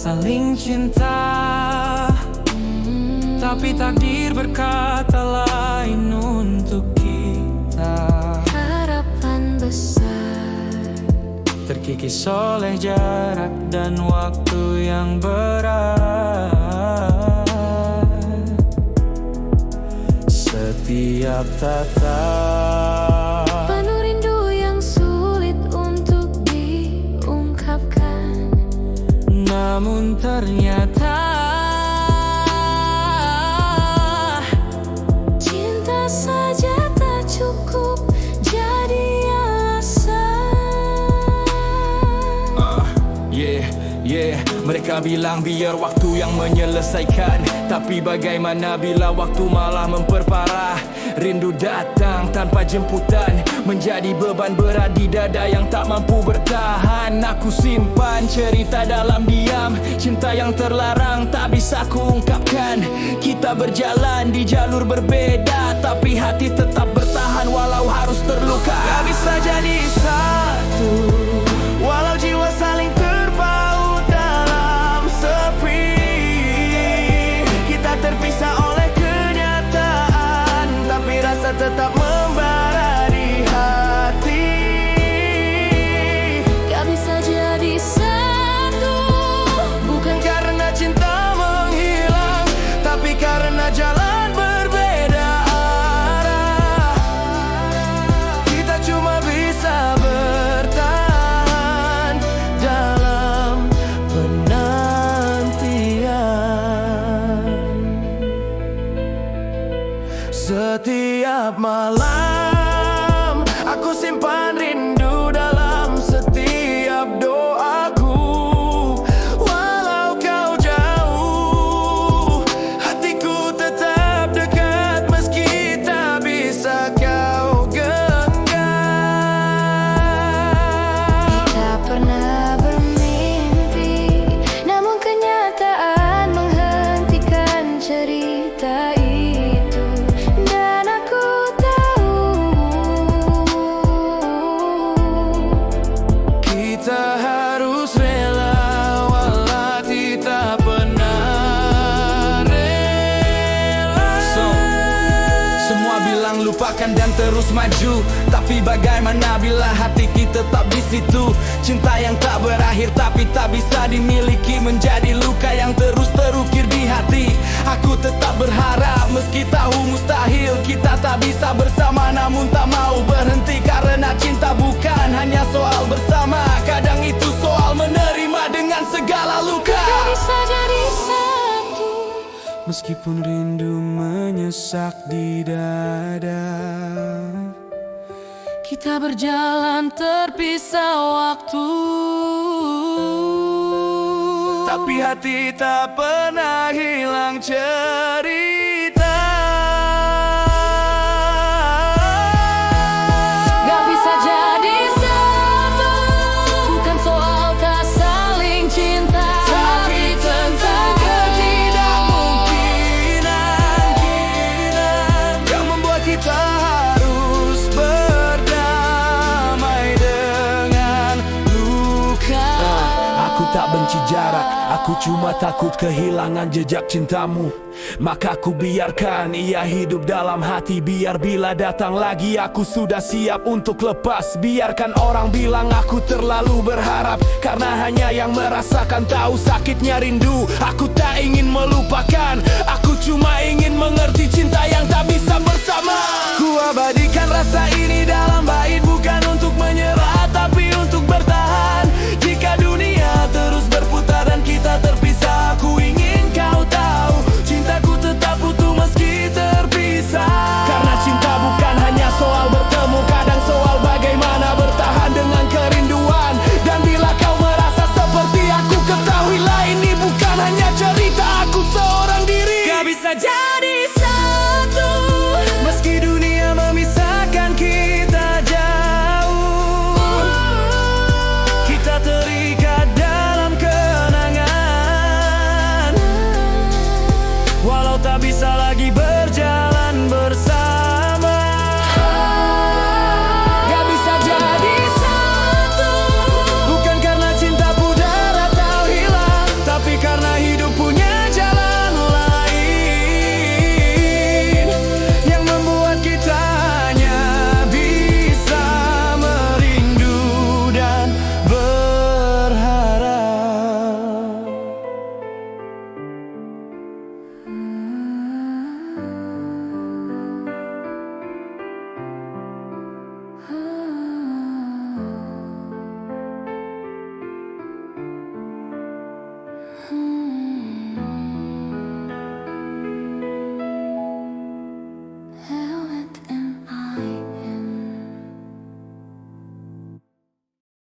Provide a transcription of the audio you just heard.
saling cinta, tapi takdir berkata lain untuk kita. Harapan besar terkikis oleh jarak dan waktu yang berat. Setiap tatap penuh rindu yang sulit untuk diungkapkan, namun ternyata cinta saja tak cukup jadi alasan. Mereka bilang biar waktu yang menyelesaikan, tapi bagaimana bila waktu malah memperparah? Rindu datang tanpa jemputan, menjadi beban berat di dada yang tak mampu bertahan. Aku simpan cerita dalam diam, cinta yang terlarang tak bisa kuungkapkan. Kita berjalan di jalur berbeda, tapi hati tetap bertahan walau harus terluka. Gak bisa jadi satu walau jiwa saling terpaut dalam sepi. Kita terpisah oleh kenyataan, tapi rasa tetap membara di hati. Gak bisa jadi satu, Bukan karena cinta menghilang, tapi karena jalan berbeda arah. Kita cuma bisa bertahan dalam penantian. Setiap malam aku simpan rindu dalam setiap doaku. Walau kau jauh, hatiku tetap dekat meski tak bisa kau genggam. tak pernah bermimpi, namun kenyataan menghentikan cerita itu. Dan aku tahu Kita harus rela walau kita pernah rela. Semua bilang lupakan dan terus maju, tapi bagaimana bila hati kita tetap di situ? Cinta yang tak berakhir tapi tak bisa dimiliki, menjadi luka yang terus terukir di hati. Aku tetap berharap meski tahu mustahil kita tak bisa bersama, namun tak mau berhenti karena cinta bukan hanya soal bersama. Kadang itu soal menerima dengan segala luka. gak bisa jadi satu, Meskipun rindu menyesak di dada, kita berjalan terpisah waktu, tapi hati tak pernah hilang cerita. gak bisa jadi satu, bukan soal tak saling cinta, Tapi tentang ketidakmungkinan yang membuat kita harus berdamai dengan luka. Aku tak benci jarak, aku cuma takut kehilangan jejak cintamu. Maka ku biarkan ia hidup dalam hati, biar bila datang lagi aku sudah siap untuk lepas. Biarkan orang bilang aku terlalu berharap, karena hanya yang merasakan tahu sakitnya rindu. Aku tak ingin melupakan, aku cuma ingin mengerti cinta yang tak bisa bersama. Ku abadikan rasa ini dalam bait, bukan untuk menyerah tapi untuk bertahan. Jika dunia terus berputar dan kita terpisah, aku ingin kau tahu cintaku tetap utuh meski terpisah. Karena cinta bukan hanya soal bertemu, kadang soal bagaimana bertahan dengan kerinduan. Dan bila kau merasa seperti aku, ketahuilah ini bukan hanya cerita aku seorang diri. Gak bisa jadi